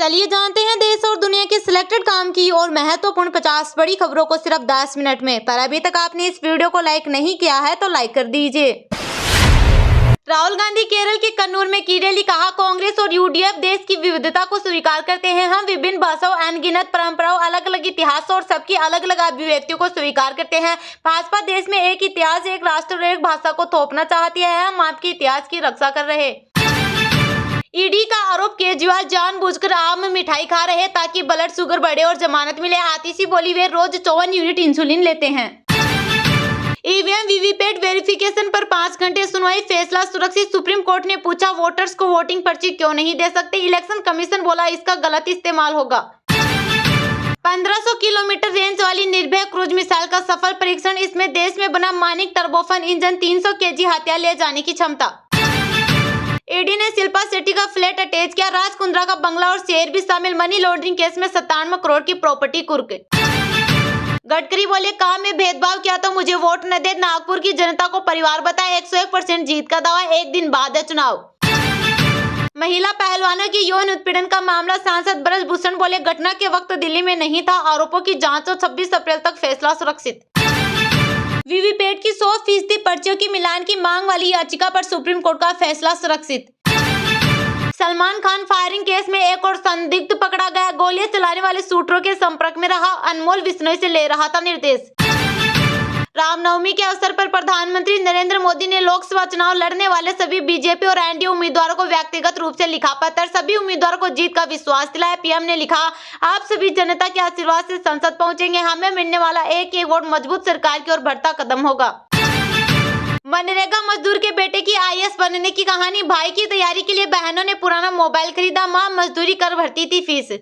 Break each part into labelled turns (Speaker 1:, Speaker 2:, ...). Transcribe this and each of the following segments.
Speaker 1: चलिए जानते हैं देश और दुनिया के सिलेक्टेड काम की और महत्वपूर्ण 50 बड़ी खबरों को सिर्फ 10 मिनट में। पर अभी तक आपने इस वीडियो को लाइक नहीं किया है तो लाइक कर दीजिए। राहुल गांधी केरल के कन्नूर में की रैली। कहा, कांग्रेस और यूडीएफ देश की विविधता को स्वीकार करते हैं। हम विभिन्न भाषाओं, अनगिनत परंपराओं, अलग अलग इतिहास और सबकी अलग अलग अभिव्यक्तियों को स्वीकार करते हैं। भाजपा देश में एक इतिहास, एक राष्ट्र और एक भाषा को थोपना चाहती है। हम आपके इतिहास की रक्षा कर रहे। ईडी का आरोप, केजरीवाल जानबूझकर आम मिठाई खा रहे ताकि ब्लड शुगर बढ़े और जमानत मिले। आतिशी बोली, वे रोज 54 यूनिट इंसुलिन लेते हैं। ईवीएम वीवीपैट वेरिफिकेशन पर 5 घंटे सुनवाई, फैसला सुरक्षित। सुप्रीम कोर्ट ने पूछा, वोटर्स को वोटिंग पर्ची क्यों नहीं दे सकते। इलेक्शन कमीशन बोला, इसका गलत इस्तेमाल होगा। 1500 किलोमीटर रेंज वाली निर्भय क्रूज मिसाइल का सफल परीक्षण। इसमें देश में बना मानिक टर्बोफन इंजन, 300 केजी हथियार ले जाने की क्षमता। ईडी ने शिल्पा शेट्टी का फ्लैट अटैच किया। राज कुंद्रा का बंगला और शेयर भी शामिल। मनी लॉन्ड्रिंग केस में 97 करोड़ की प्रॉपर्टी कुर्क। गडकरी बोले, काम में भेदभाव किया तो मुझे वोट न दे। नागपुर की जनता को परिवार बताए। 101% जीत का दावा, एक दिन बाद है चुनाव। महिला पहलवानों की यौन उत्पीड़न का मामला, सांसद ब्रजभूषण बोले, घटना के वक्त दिल्ली में नहीं था। आरोपों की जांच और 26 अप्रैल तक फैसला सुरक्षित। वीवीपैट की 100% पर्चियों की मिलान की मांग वाली याचिका पर सुप्रीम कोर्ट का फैसला सुरक्षित। सलमान खान फायरिंग केस में एक और संदिग्ध पकड़ा गया। गोलियां चलाने वाले शूटरों के संपर्क में रहा। अनमोल बिश्नोई से ले रहा था निर्देश। रामनवमी के अवसर पर प्रधानमंत्री नरेंद्र मोदी ने लोकसभा चुनाव लड़ने वाले सभी बीजेपी और एनडीए उम्मीदवारों को व्यक्तिगत रूप से लिखा पत्र। सभी उम्मीदवारों को जीत का विश्वास दिलाया। पीएम ने लिखा, आप सभी जनता के आशीर्वाद से संसद पहुंचेंगे। हमें मिलने वाला एक एक वोट मजबूत सरकार की ओर बढ़ता कदम होगा। मनरेगा मजदूर के बेटे की आईएएस बनने की कहानी। भाई की तैयारी के लिए बहनों ने पुराना मोबाइल खरीदा। मां मजदूरी कर भरती थी फीस।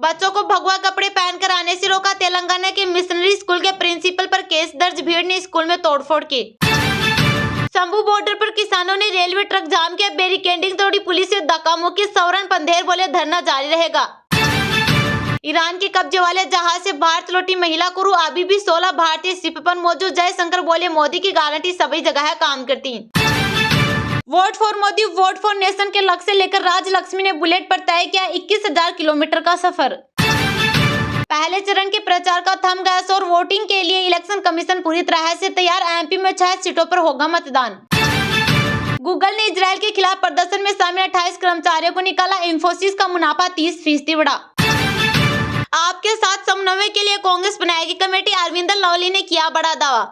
Speaker 1: बच्चों को भगवा कपड़े पहनकर आने से रोका। तेलंगाना के मिशनरी स्कूल के प्रिंसिपल पर केस दर्ज। भीड़ ने स्कूल में तोड़फोड़ की। शंभू बॉर्डर पर किसानों ने रेलवे ट्रक जाम किया। बैरिकेडिंग तोड़ी। पुलिस से धक्का मुक्की। सौरन पंधेर बोले, धरना जारी रहेगा। ईरान के कब्जे वाले जहाज से भारत लौटी महिला क्रू। अभी भी 16 भारतीय शिप पर मौजूद। जयशंकर बोले, मोदी की गारंटी सभी जगह काम करती। Vote for Modi, vote for nation के लक्ष्य लेकर राजलक्ष्मी ने बुलेट पर तय किया 21,000 किलोमीटर का सफर। पहले चरण के प्रचार का थम गया शोर। वोटिंग के लिए इलेक्शन कमीशन पूरी तरह से तैयार। एमपी में 6 सीटों पर होगा मतदान। गूगल ने इजरायल के खिलाफ प्रदर्शन में शामिल 28 कर्मचारियों को निकाला। इंफोसिस का मुनाफा 30% बढ़ा। आपके साथ समन्वय के लिए कांग्रेस बनाएगी कमेटी। अरविंदर लवली ने किया बड़ा दावा।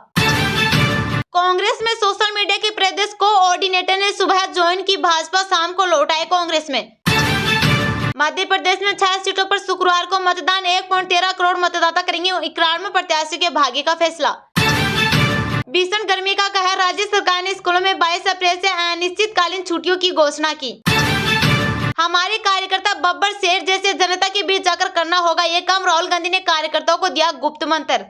Speaker 1: कांग्रेस में सोशल मीडिया के प्रदेश कोऑर्डिनेटर ने सुबह ज्वाइन की। भाजपा शाम को लौट आए कांग्रेस में। मध्य प्रदेश में 6 सीटों पर शुक्रवार को मतदान। 1.13 करोड़ मतदाता करेंगे 91 प्रत्याशी के भाग्य का फैसला। भीषण गर्मी का कहर। राज्य सरकार ने स्कूलों में 22 अप्रैल से अनिश्चितकालीन छुट्टियों की घोषणा की। हमारे कार्यकर्ता बब्बर शेर जैसे जनता के बीच जाकर करना होगा ये काम। राहुल गांधी ने कार्यकर्ताओं को दिया गुप्त मंत्र।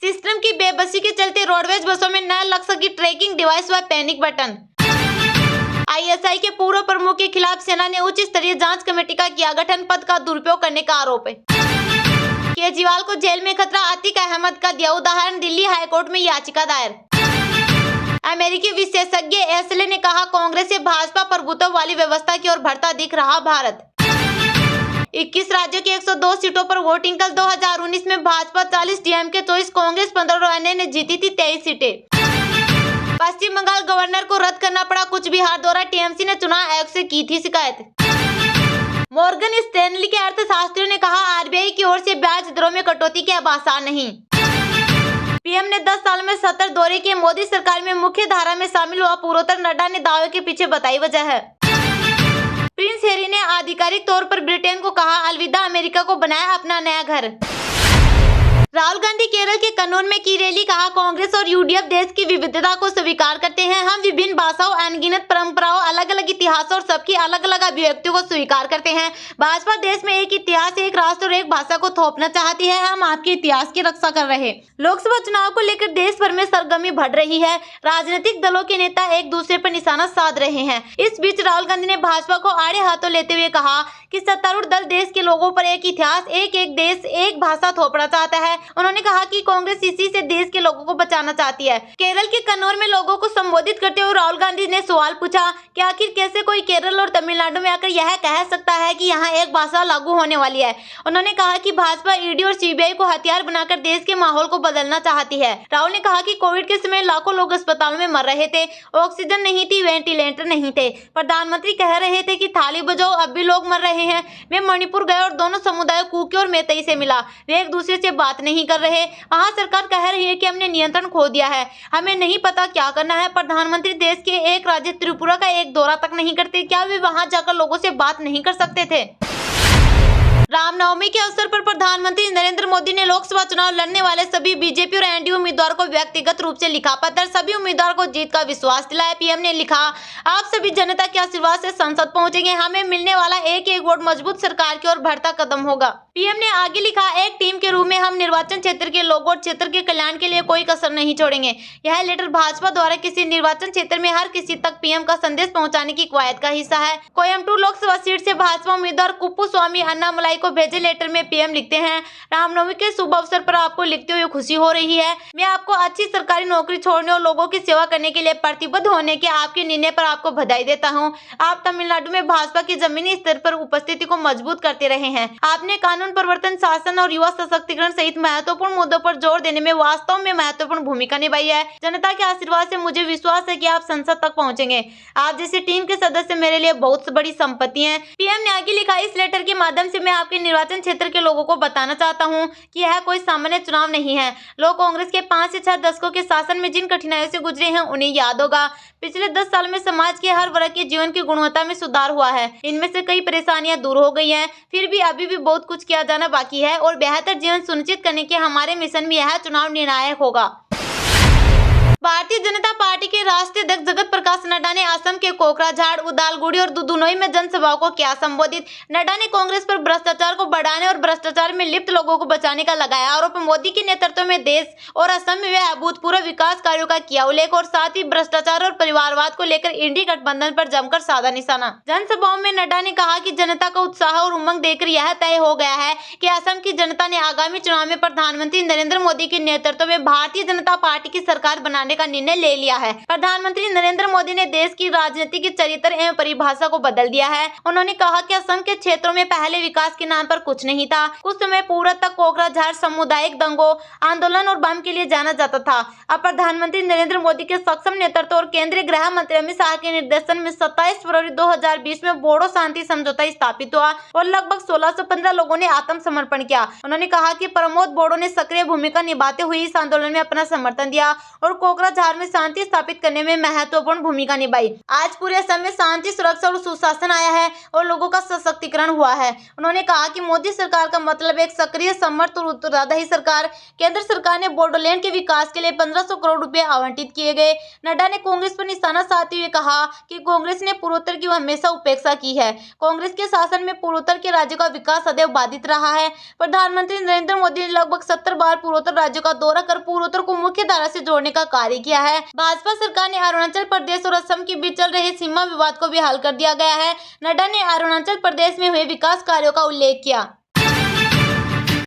Speaker 1: सिस्टम की बेबसी के चलते रोडवेज बसों में न लग सकी ट्रैकिंग डिवाइस व पैनिक बटन। आईएसआई के पूर्व प्रमुख के खिलाफ सेना ने उच्च स्तरीय जांच कमेटी का किया गठन। पद का दुरुपयोग करने का आरोप है। केजरीवाल को जेल में खतरा। अतीक अहमद का दिया उदाहरण। दिल्ली हाईकोर्ट में याचिका दायर। अमेरिकी विशेषज्ञ एसले ने कहा, कांग्रेस से भाजपा प्रभुत्व वाली व्यवस्था की ओर बढ़ता दिख रहा भारत। 21 राज्यों की 102 सीटों पर वोटिंग कल। 2019 में भाजपा 40, डीएमके 24, कांग्रेस 15 और अन्य ने जीती थी 23 सीटें। पश्चिम बंगाल गवर्नर को रद्द करना पड़ा। कुछ बिहार दौरा। टीएमसी ने चुनाव आयोग से की थी शिकायत। मॉर्गन स्टैनली के अर्थशास्त्रियों ने कहा, आरबीआई की ओर से ब्याज दरों में कटौती के अब आसार नहीं। पीएम ने 10 साल में 70 दौरे किए। मोदी सरकार में मुख्य धारा में शामिल हुआ पूर्वोत्तर। नड्डा ने दावे के पीछे बताई वजह है। प्रिंस हैरी ने आधिकारिक तौर पर ब्रिटेन को कहा अलविदा। अमेरिका को बनाया अपना नया घर। राहुल गांधी केरल के कन्नूर में की रैली। कहा, कांग्रेस और यूडीएफ देश की विविधता को स्वीकार करते हैं। हम विभिन्न भाषाओं, अनगिनत परंपराओं, अलग अलग इतिहास और सबकी अलग अलग अभिव्यक्तियों को स्वीकार करते हैं। भाजपा देश में एक इतिहास, एक राष्ट्र और एक भाषा को थोपना चाहती है। हम आपके इतिहास की रक्षा कर रहे। लोकसभा चुनाव को लेकर देश भर में सरगर्मी बढ़ रही है। राजनीतिक दलों के नेता एक दूसरे पर निशाना साध रहे हैं। इस बीच राहुल गांधी ने भाजपा को आड़े हाथों लेते हुए कहा कि सत्तारूढ़ दल देश के लोगों पर एक इतिहास, एक देश, एक भाषा थोपना चाहता है। उन्होंने कहा कि कांग्रेस इसी से देश के लोगों को बचाना चाहती है। केरल के कन्नौर में लोगों को संबोधित करते हुए राहुल गांधी ने सवाल पूछा कि आखिर कैसे कोई केरल और तमिलनाडु में आकर यह कह सकता है कि यहाँ एक भाषा लागू होने वाली है। उन्होंने कहा कि भाजपा ईडी और सीबीआई को हथियार बनाकर देश के माहौल को बदलना चाहती है। राहुल ने कहा कि कोविड के समय लाखों लोग अस्पतालों में मर रहे थे, ऑक्सीजन नहीं थी, वेंटिलेटर नहीं थे। प्रधानमंत्री कह रहे थे कि थाली बजाओ, अब भी लोग मर रहे हैं। मैं मणिपुर गया और दोनों समुदायों कुकी और मैतेई से मिला, वे एक दूसरे से बात नहीं कर रहे। वहाँ सरकार कह रही है कि हमने नियंत्रण खो दिया है, हमें नहीं पता क्या करना है। प्रधानमंत्री देश के एक राज्य त्रिपुरा का एक दौरा तक नहीं करते, क्या वे वहाँ जाकर लोगों से बात नहीं कर सकते थे? रामनवमी के अवसर पर प्रधानमंत्री नरेंद्र मोदी ने लोकसभा चुनाव लड़ने वाले सभी बीजेपी और एनडीए उम्मीदवारों को व्यक्तिगत रूप से लिखा पत्र, सभी उम्मीदवारों को जीत का विश्वास दिलाया। पीएम ने लिखा, आप सभी जनता के आशीर्वाद से संसद पहुंचेंगे, हमें मिलने वाला एक एक वोट मजबूत सरकार की ओर बढ़ता कदम होगा। पीएम ने आगे लिखा, एक टीम के रूप में हम निर्वाचन क्षेत्र के लोगों और क्षेत्र के कल्याण के लिए कोई कसर नहीं छोड़ेंगे। यह लेटर भाजपा द्वारा किसी निर्वाचन क्षेत्र में हर किसी तक पीएम का संदेश पहुंचाने की कवायद का हिस्सा है। कोयम्बटूर लोकसभा सीट से भाजपा उम्मीदवार कुप्पुस्वामी अन्नामलाई को भेजे लेटर में पीएम लिखते हैं, रामनवमी के शुभ अवसर पर आपको लिखते हुए खुशी हो रही है। मैं आपको अच्छी सरकारी नौकरी छोड़ने और लोगों की सेवा करने के लिए प्रतिबद्ध होने के आपके निर्णय पर आपको बधाई देता हूं। आप तमिलनाडु में भाजपा की जमीनी स्तर पर उपस्थिति को मजबूत करते रहे हैं। आपने कानून परिवर्तन, शासन और युवा सशक्तिकरण सहित महत्वपूर्ण मुद्दों पर जोर देने में वास्तव में महत्वपूर्ण भूमिका निभाई है। जनता के आशीर्वाद से मुझे विश्वास है कि आप संसद तक पहुंचेंगे। आप जैसे टीम के सदस्य मेरे लिए बहुत बड़ी संपत्ति हैं। पीएम ने आगे लिखा, इस लेटर के माध्यम से मैं आपके निर्वाचन क्षेत्र के लोगों को बताना चाहता हूं कि यह कोई सामान्य चुनाव नहीं है। लोग कांग्रेस के 5 से 6 दशकों के शासन में जिन कठिनाइयों से गुजरे हैं उन्हें याद होगा। पिछले 10 साल में समाज के हर वर्ग के जीवन की गुणवत्ता में सुधार हुआ है। इनमें से कई परेशानियां दूर हो गई हैं, फिर भी अभी भी बहुत कुछ किया जाना बाकी है और बेहतर जीवन सुनिश्चित करने के हमारे मिशन में यह चुनाव निर्णायक होगा। भारतीय जनता पार्टी के राष्ट्रीय अध्यक्ष जगत प्रकाश नड्डा ने असम के कोकराझाड़, उदालगुड़ी और दुधुनोई में जनसभाओं को किया संबोधित। नड्डा ने कांग्रेस पर भ्रष्टाचार को बढ़ाने और भ्रष्टाचार में लिप्त लोगों को बचाने का लगाया आरोप। मोदी के नेतृत्व में देश और असम में वह अभूतपूर्व विकास कार्यों का किया उल्लेख और साथ ही भ्रष्टाचार और परिवारवाद को लेकर इंडी गठबंधन पर जमकर साधा निशाना। जनसभाओं में नड्डा ने कहा कि जनता का उत्साह और उमंग देखकर यह तय हो गया है कि असम की जनता ने आगामी चुनाव में प्रधानमंत्री नरेंद्र मोदी के नेतृत्व में भारतीय जनता पार्टी की सरकार बनाने का निर्णय ले लिया है। प्रधानमंत्री नरेंद्र मोदी ने देश की राजनीति के चरित्र एवं परिभाषा को बदल दिया है। उन्होंने कहा कि असम के क्षेत्रों में पहले विकास के नाम पर कुछ नहीं था। कुछ समय पूर्व तक कोकराझाड़ सामुदायिक दंगों, आंदोलन और बम के लिए जाना जाता था। अब प्रधानमंत्री नरेंद्र मोदी के सक्षम नेतृत्व और केंद्रीय गृह मंत्री अमित शाह के निर्देशन में 27 फरवरी 2020 में बोडो शांति समझौता स्थापित हुआ और लगभग 1615 लोगों ने आत्मसमर्पण किया। उन्होंने कहा कि प्रमोद बोडो ने सक्रिय भूमिका निभाते हुए इस आंदोलन में अपना समर्थन दिया और कोकराझाड़ में शांति स्थापित करने में महत्वपूर्ण भूमिका निभाई। आज पूरे असम में शांति, सुरक्षा और सुशासन आया है और लोगों का सशक्तिकरण हुआ है। उन्होंने कहा कि मोदी सरकार का मतलब एक सक्रिय, समर्थ और उत्तरदायी सरकार। केंद्र सरकार ने बोडोलैंड के विकास के लिए 1500 करोड़ रुपए आवंटित किए गए। नड्डा ने कांग्रेस पर निशाना साधते हुए कहा कि कांग्रेस ने पूर्वोत्तर की हमेशा उपेक्षा की है। कांग्रेस के शासन में पूर्वोत्तर के राज्यों का विकास सदैव बाधित रहा है। प्रधानमंत्री नरेंद्र मोदी ने लगभग 70 बार पूर्वोत्तर राज्यों का दौरा कर पूर्वोत्तर को मुख्य धारा से जोड़ने का कार्य किया है। भाजपा सरकार ने अरुणाचल प्रदेश और असम के बीच चल रहे सीमा विवाद को भी हल कर दिया गया है। नड्डा ने अरुणाचल प्रदेश में हुए विकास कार्यों का उल्लेख किया।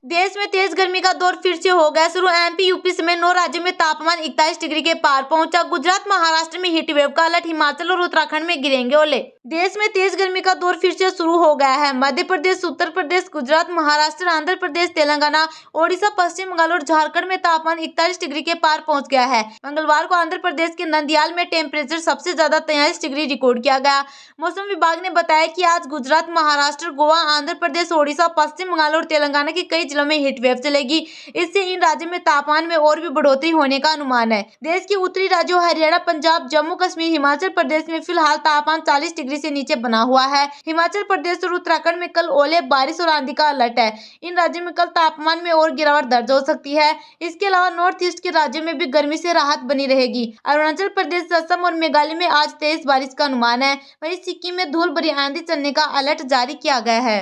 Speaker 1: देश में तेज गर्मी का दौर फिर से हो गया शुरू। एमपी, यूपी समेत 9 राज्यों में तापमान 41 डिग्री के पार पहुंचा। गुजरात, महाराष्ट्र में हीट वेव का अलर्ट, हिमाचल और उत्तराखंड में गिरेंगे ओले। देश में तेज गर्मी का दौर फिर से शुरू हो गया है। मध्य प्रदेश, उत्तर प्रदेश, गुजरात, महाराष्ट्र, आंध्र प्रदेश, तेलंगाना, ओडिशा, पश्चिम बंगाल और झारखंड में तापमान 41 डिग्री के पार पहुंच गया है। मंगलवार को आंध्र प्रदेश के नंदियाल में टेम्परेचर सबसे ज्यादा 43 डिग्री रिकॉर्ड किया गया। मौसम विभाग ने बताया कि आज गुजरात, महाराष्ट्र, गोवा, आंध्र प्रदेश, ओडिशा, पश्चिम बंगाल और तेलंगाना के कई जिलों में हीट वेव चलेगी। इससे इन राज्यों में तापमान में और भी बढ़ोतरी होने का अनुमान है। देश के उत्तरी राज्यों हरियाणा, पंजाब, जम्मू कश्मीर, हिमाचल प्रदेश में फिलहाल तापमान 40 डिग्री से नीचे बना हुआ है। हिमाचल प्रदेश और उत्तराखंड में कल ओले, बारिश और आंधी का अलर्ट है। इन राज्यों में कल तापमान में और गिरावट दर्ज हो सकती है। इसके अलावा नॉर्थ ईस्ट के राज्यों में भी गर्मी से राहत बनी रहेगी। अरुणाचल प्रदेश, असम और मेघालय में आज तेज बारिश का अनुमान है। वहीं सिक्किम में धूल भरी आंधी चलने का अलर्ट जारी किया गया है।